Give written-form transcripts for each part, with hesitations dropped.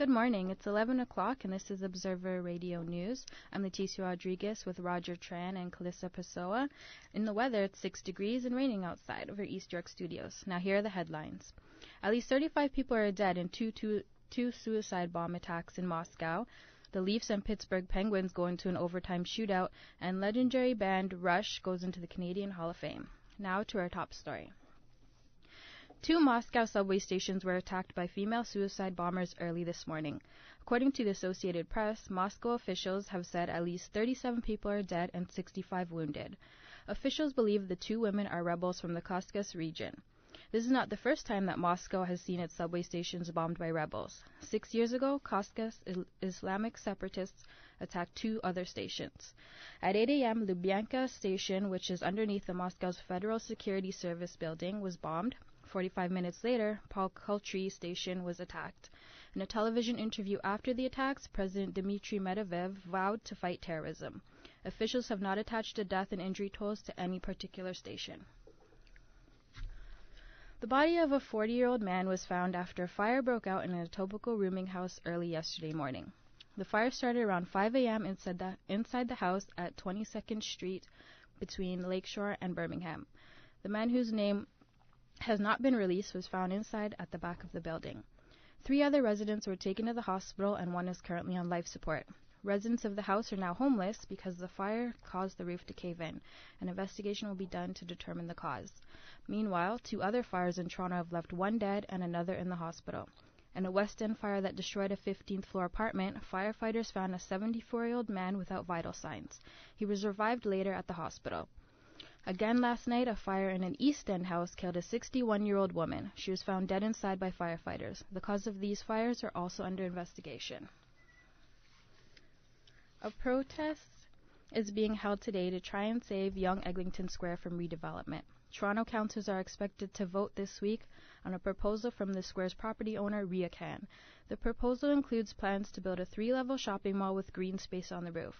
Good morning. It's 11 o'clock, and this is Observer Radio News. I'm Leticia Rodriguez with Roger Tran and Clarisa Pessoa. In the weather, it's 6 degrees and raining outside over East York Studios. Now, here are the headlines. At least 35 people are dead in two suicide bomb attacks in Moscow. The Leafs and Pittsburgh Penguins go into an overtime shootout, and legendary band Rush goes into the Canadian Hall of Fame. Now to our top story. 2 Moscow subway stations were attacked by female suicide bombers early this morning. According to the Associated Press, Moscow officials have said at least 37 people are dead and 65 wounded. Officials believe the 2 women are rebels from the Kavkaz region. This is not the first time that Moscow has seen its subway stations bombed by rebels. 6 years ago, Kavkaz Islamic separatists attacked 2 other stations. At 8 a.m., Lubyanka Station, which is underneath the Moscow's Federal Security Service building, was bombed. 45 minutes later, Paul-Kultry Station was attacked. In a television interview after the attacks, President Dmitry Medvedev vowed to fight terrorism. Officials have not attached the death and injury tolls to any particular station. The body of a 40-year-old man was found after a fire broke out in an Etobicoke rooming house early yesterday morning. The fire started around 5 a.m. inside the house at 22nd Street between Lakeshore and Birmingham. The man, whose name has not been released, was found inside at the back of the building. 3 other residents were taken to the hospital, and 1 is currently on life support. Residents of the house are now homeless because the fire caused the roof to cave in. An investigation will be done to determine the cause. Meanwhile, 2 other fires in Toronto have left 1 dead and another in the hospital. In a West End fire that destroyed a 15th-floor apartment, firefighters found a 74-year-old man without vital signs. He was revived later at the hospital. Again last night, a fire in an East End house killed a 61-year-old woman. She was found dead inside by firefighters. The cause of these fires are also under investigation. A protest is being held today to try and save Young Eglinton Square from redevelopment. Toronto councillors are expected to vote this week on a proposal from the square's property owner, RioCan. The proposal includes plans to build a 3-level shopping mall with green space on the roof.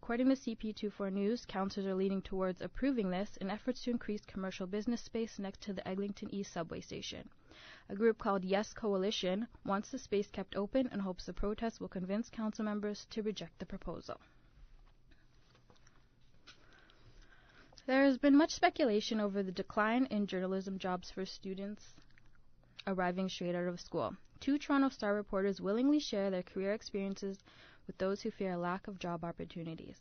According to CP24 News, councillors are leaning towards approving this in efforts to increase commercial business space next to the Eglinton East subway station. A group called Yes Coalition wants the space kept open and hopes the protest will convince council members to reject the proposal. There has been much speculation over the decline in journalism jobs for students arriving straight out of school. 2 Toronto Star reporters willingly share their career experiences with those who fear a lack of job opportunities.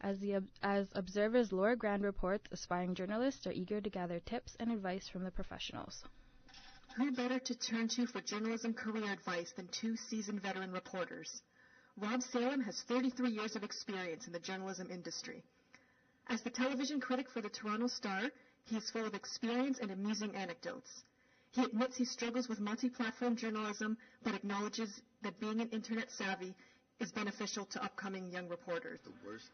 As Observer's Laura Grand reports, aspiring journalists are eager to gather tips and advice from the professionals. Who better to turn to for journalism career advice than 2 seasoned veteran reporters? Rob Salem has 33 years of experience in the journalism industry. As the television critic for the Toronto Star, he is full of experience and amusing anecdotes. He admits he struggles with multi-platform journalism, but acknowledges that being an internet savvy is beneficial to upcoming young reporters. The worst.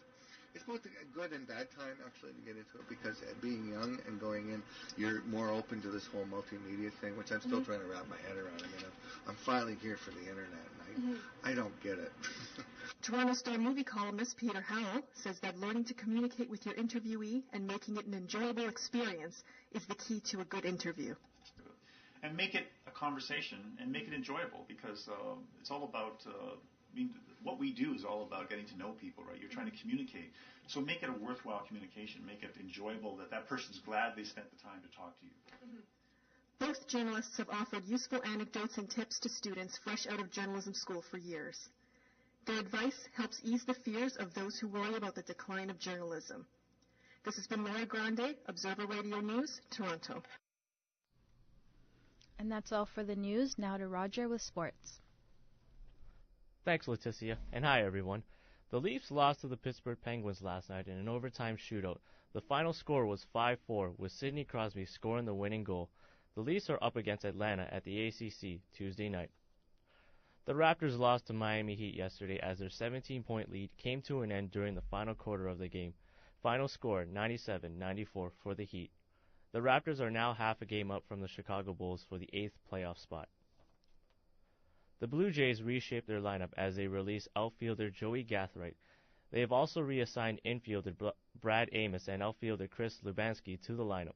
It's both a good and bad time, actually, to get into it, because being young and going in, you're more open to this whole multimedia thing, which I'm still trying to wrap my head around. I mean, I'm finally here for the internet, and I don't get it. Toronto Star movie columnist Peter Howell says that learning to communicate with your interviewee and making it an enjoyable experience is the key to a good interview. And make it a conversation and make it enjoyable, because it's all about what we do is all about getting to know people, right? You're trying to communicate. So make it a worthwhile communication. Make it enjoyable, that person's glad they spent the time to talk to you. Both journalists have offered useful anecdotes and tips to students fresh out of journalism school for years. Their advice helps ease the fears of those who worry about the decline of journalism. This has been Laura Grande, Observer Radio News, Toronto. And that's all for the news. Now to Roger with sports. Thanks, Leticia, and hi, everyone. The Leafs lost to the Pittsburgh Penguins last night in an overtime shootout. The final score was 5-4, with Sidney Crosby scoring the winning goal. The Leafs are up against Atlanta at the ACC Tuesday night. The Raptors lost to Miami Heat yesterday as their 17-point lead came to an end during the final quarter of the game. Final score 97-94 for the Heat. The Raptors are now half a game up from the Chicago Bulls for the 8th playoff spot. The Blue Jays reshaped their lineup as they released outfielder Joey Gathright. They have also reassigned infielder Brad Amos and outfielder Chris Lubanski to the lineup.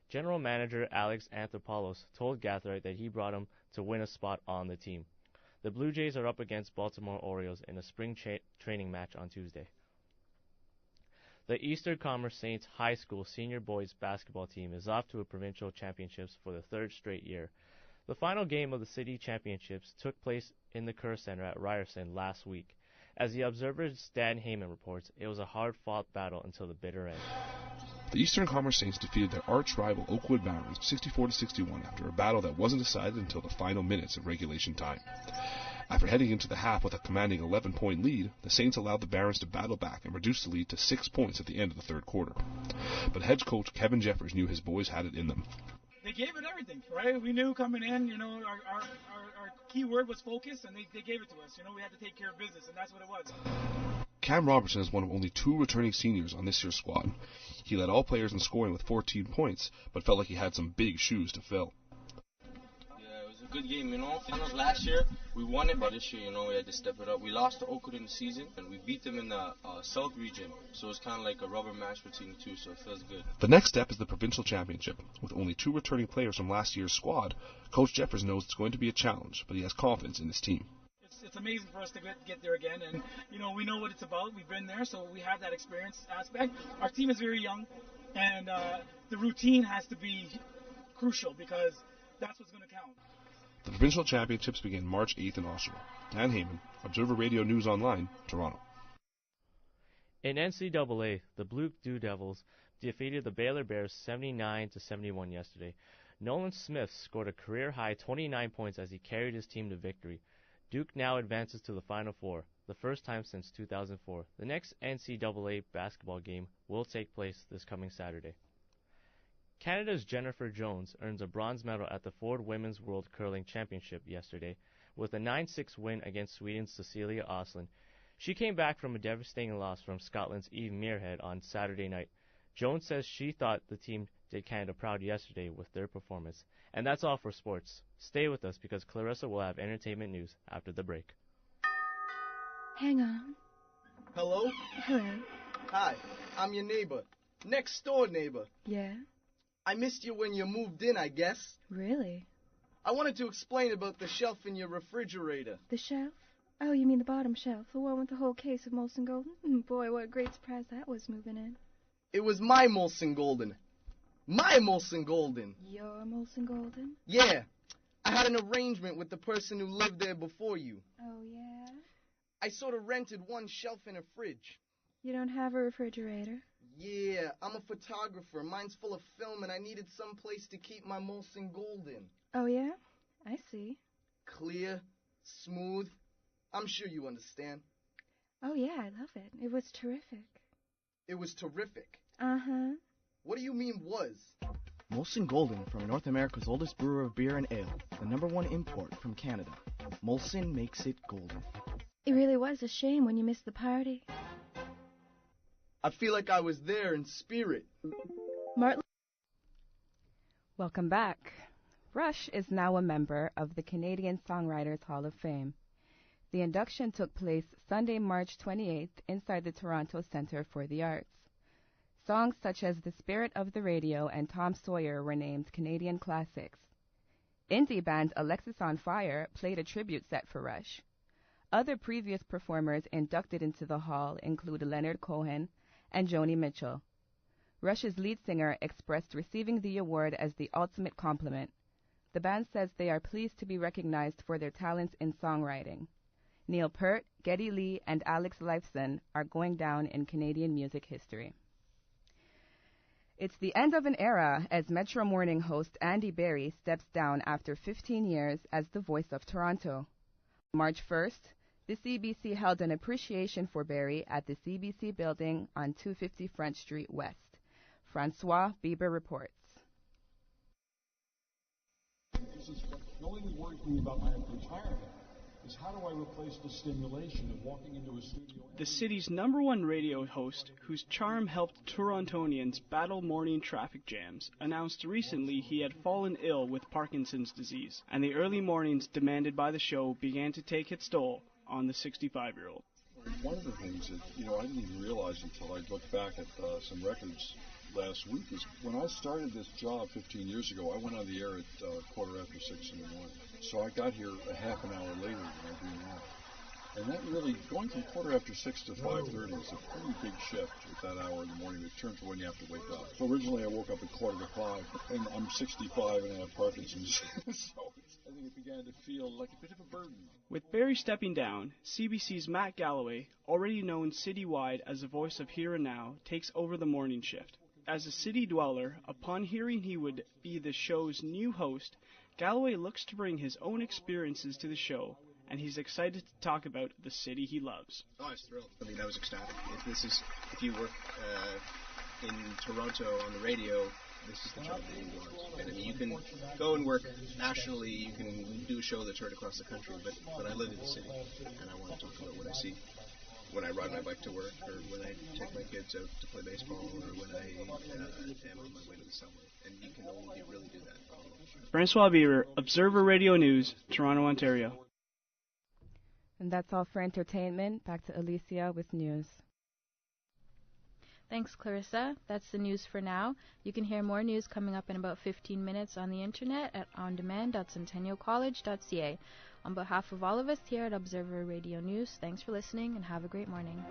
General manager Alex Anthopoulos told Gathright that he brought him to win a spot on the team. The Blue Jays are up against Baltimore Orioles in a spring training match on Tuesday. The Eastern Commerce Saints High School senior boys basketball team is off to a provincial championships for the third straight year. The final game of the city championships took place in the Kerr Center at Ryerson last week. As the Observer's Dan Heyman reports, it was a hard-fought battle until the bitter end. The Eastern Commerce Saints defeated their arch-rival Oakwood Barons 64-61 after a battle that wasn't decided until the final minutes of regulation time. After heading into the half with a commanding 11-point lead, the Saints allowed the Barons to battle back and reduce the lead to 6 points at the end of the third quarter. But head coach Kevin Jeffers knew his boys had it in them. They gave it everything, right? We knew coming in, our key word was focus, and they gave it to us. We had to take care of business, and that's what it was. Cam Robertson is one of only 2 returning seniors on this year's squad. He led all players in scoring with 14 points, but felt like he had some big shoes to fill. Yeah, it was a good game, Finals last year, we won it, but this year, we had to step it up. We lost to Oakwood in the season, and we beat them in the South region, so it's kind of like a rubber match between the two, so it feels good. The next step is the provincial championship. With only 2 returning players from last year's squad, Coach Jeffers knows it's going to be a challenge, but he has confidence in his team. It's amazing for us to get there again, and we know what it's about. We've been there, so we have that experience aspect. Our team is very young, and the routine has to be crucial because that's what's going to count. The provincial championships begin March 8th in Oshawa. Dan Heyman, Observer Radio News Online, Toronto. In NCAA, the Blue Blue Devils defeated the Baylor Bears 79-71 yesterday. Nolan Smith scored a career-high 29 points as he carried his team to victory. Duke now advances to the Final Four, the first time since 2004. The next NCAA basketball game will take place this coming Saturday. Canada's Jennifer Jones earns a bronze medal at the Ford Women's World Curling Championship yesterday with a 9-6 win against Sweden's Cecilia Åslund. She came back from a devastating loss from Scotland's Eve Muirhead on Saturday night. Jones says she thought the team did Canada proud yesterday with their performance. And that's all for sports. Stay with us because Clarissa will have entertainment news after the break. Hang on. Hello? Hello. Hi, I'm your neighbor. Next door neighbor. Yeah? I missed you when you moved in, I guess. Really? I wanted to explain about the shelf in your refrigerator. The shelf? Oh, you mean the bottom shelf, the one with the whole case of Molson Golden? Boy, what a great surprise that was moving in. It was my Molson Golden. My Molson Golden. Your Molson Golden? Yeah. I had an arrangement with the person who lived there before you. Oh, yeah? I sort of rented one shelf and a fridge. You don't have a refrigerator? Yeah, I'm a photographer. Mine's full of film, and I needed some place to keep my Molson Golden. Oh, yeah? I see. Clear, smooth. I'm sure you understand. Oh, yeah, I love it. It was terrific. It was terrific. Uh-huh. What do you mean was? Molson Golden from North America's oldest brewer of beer and ale, the #1 import from Canada. Molson makes it golden. It really was a shame when you missed the party. I feel like I was there in spirit. Martin. Welcome back. Rush is now a member of the Canadian Songwriters Hall of Fame. The induction took place Sunday, March 28th inside the Toronto Centre for the Arts. Songs such as The Spirit of the Radio and Tom Sawyer were named Canadian classics. Indie band Alexis on Fire played a tribute set for Rush. Other previous performers inducted into the hall include Leonard Cohen and Joni Mitchell. Rush's lead singer expressed receiving the award as the ultimate compliment. The band says they are pleased to be recognized for their talents in songwriting. Neil Peart, Geddy Lee, and Alex Lifeson are going down in Canadian music history. It's the end of an era as Metro Morning host Andy Berry steps down after 15 years as the voice of Toronto. March 1st, the CBC held an appreciation for Berry at the CBC building on 250 Front Street West. Francois Bieber reports. The only thing worrying me about my retirement is how do I replace the stimulation of walking into a studio? The city's #1 radio host, whose charm helped Torontonians battle morning traffic jams, announced recently he had fallen ill with Parkinson's disease, and the early mornings demanded by the show began to take its toll on the 65-year-old. One of the things that, I didn't even realize until I looked back at some records last week is when I started this job 15 years ago, I went on the air at 6:15 in the morning. So I got here a half an hour later than I do now. And that really, going from 6:15 to 5:30 is a pretty big shift with that hour in the morning. It turns when you have to wake up. So originally I woke up at 4:45, and I'm 65 and I have Parkinson's. So I think it began to feel like a bit of a burden. With Barry stepping down, CBC's Matt Galloway, already known citywide as the voice of Here and Now, takes over the morning shift. As a city dweller, upon hearing he would be the show's new host, Galloway looks to bring his own experiences to the show, and he's excited to talk about the city he loves. Oh, I was thrilled. I mean, I was ecstatic. If you work in Toronto on the radio, this is the job that you want. And I mean, you can go and work nationally, you can do a show that's heard across the country, but I live in the city, and I want to talk about what I see when I ride my bike to work, or when I take my kids out to play baseball, or when I am on my way to the subway. And you can only really do that. Francois Beaver, Observer Radio News, Toronto, Ontario. And that's all for entertainment. Back to Alicia with news. Thanks, Clarissa. That's the news for now. You can hear more news coming up in about 15 minutes on the internet at ondemand.centennialcollege.ca. On behalf of all of us here at Observer Radio News, thanks for listening and have a great morning.